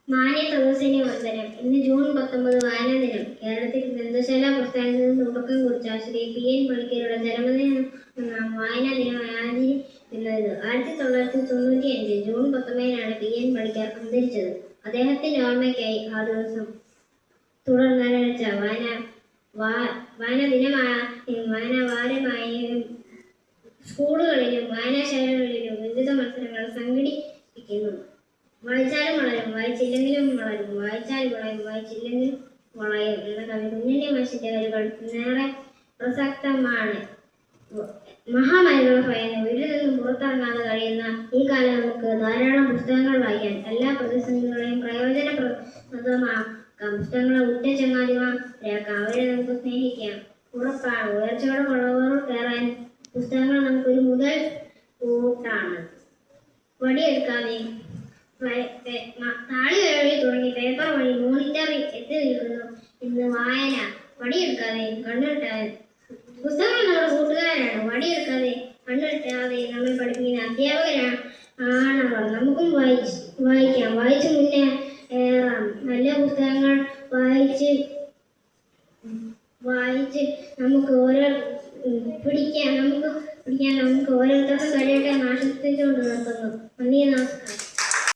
മാന്യ സദസ്സിന് വന്ദനം. ഇന്ന് ജൂൺ 19 വായനാ ദിനം. കേരളത്തിൽ ഗ്രന്ഥശാല പ്രസ്ഥാനത്തിന് തുടക്കം കുറിച്ച ശ്രീ പി.എൻ. പണിക്കരുടെ ജന്മദിനം വായനാ ദിനമായി ആചരിക്കുന്നത്. 1995 ജൂൺ 19 പി.എൻ. പണിക്കർ അന്തരിച്ചത്. അദ്ദേഹത്തിന്റെ ഓർമ്മയ്ക്കായി ആ ദിവസം തുടർന്നാരംഭിച്ച വായനാ ദിനമായും വായനാ വാരമായും സ്കൂളുകളിലും വായനാശാലകളിലും വിവിധ മത്സരങ്ങൾ സംഘടിപ്പിക്കുന്നു. വായിച്ചാലും വളരും, വായിച്ചില്ലെങ്കിലും വളരും, വായിച്ചാൽ വളയും, വായിച്ചില്ലെങ്കിലും വളയും എന്ന കവി കുഞ്ഞുണ്ണി മാഷിന്റെ വരികൾ ഏറെ പ്രസക്തമാണ്. മഹാമാരികളെ ഭയന്ന് വീട്ടിൽ നിന്നും പുറത്തിറങ്ങാതെ കഴിയുന്ന ഈ കാലം നമുക്ക് ധാരാളം പുസ്തകങ്ങൾ വായിക്കാൻ, എല്ലാ പ്രതിസന്ധികളെയും പ്രയോജനപ്രദമാക്കാം. പുസ്തകങ്ങളെ ഉറ്റ ചങ്ങാതിമാരാക്കാം, അവരെ നമുക്ക് സ്നേഹിക്കാം. ഉറപ്പാണ്, ഉയർച്ചയുടെ വളവുകൾ കയറാൻ പുസ്തകങ്ങൾ നമുക്കൊരു മുതൽ കൂട്ടാണ്. വടിയെടുക്കാതെ താളി വഴി തുടങ്ങി പേപ്പർ വഴി മോണിറ്ററിൽ എത്തി നിൽക്കുന്നു ഇന്ന് വായന. വടിയെടുക്കാതെ കണ്ണുവെട്ടാതെ പുസ്തകങ്ങൾ നമ്മുടെ കൂട്ടുകാരാണ്. വടിയെടുക്കാതെ കണ്ണുവെട്ടാതെ നമ്മെ പഠിപ്പിക്കുന്ന അധ്യാപകരാണവർ. നമുക്കും വായിക്കാം, വായിച്ച് മുന്നേറാം. നല്ല പുസ്തകങ്ങൾ വായിച്ച് നമുക്ക് പിടിക്കാൻ നമുക്ക് ഓരോരുത്തർക്കും കഴിയട്ടെ എന്ന് ആശംസിച്ചുകൊണ്ട് നിർത്തുന്നു. നന്ദി, നമസ്കാരം.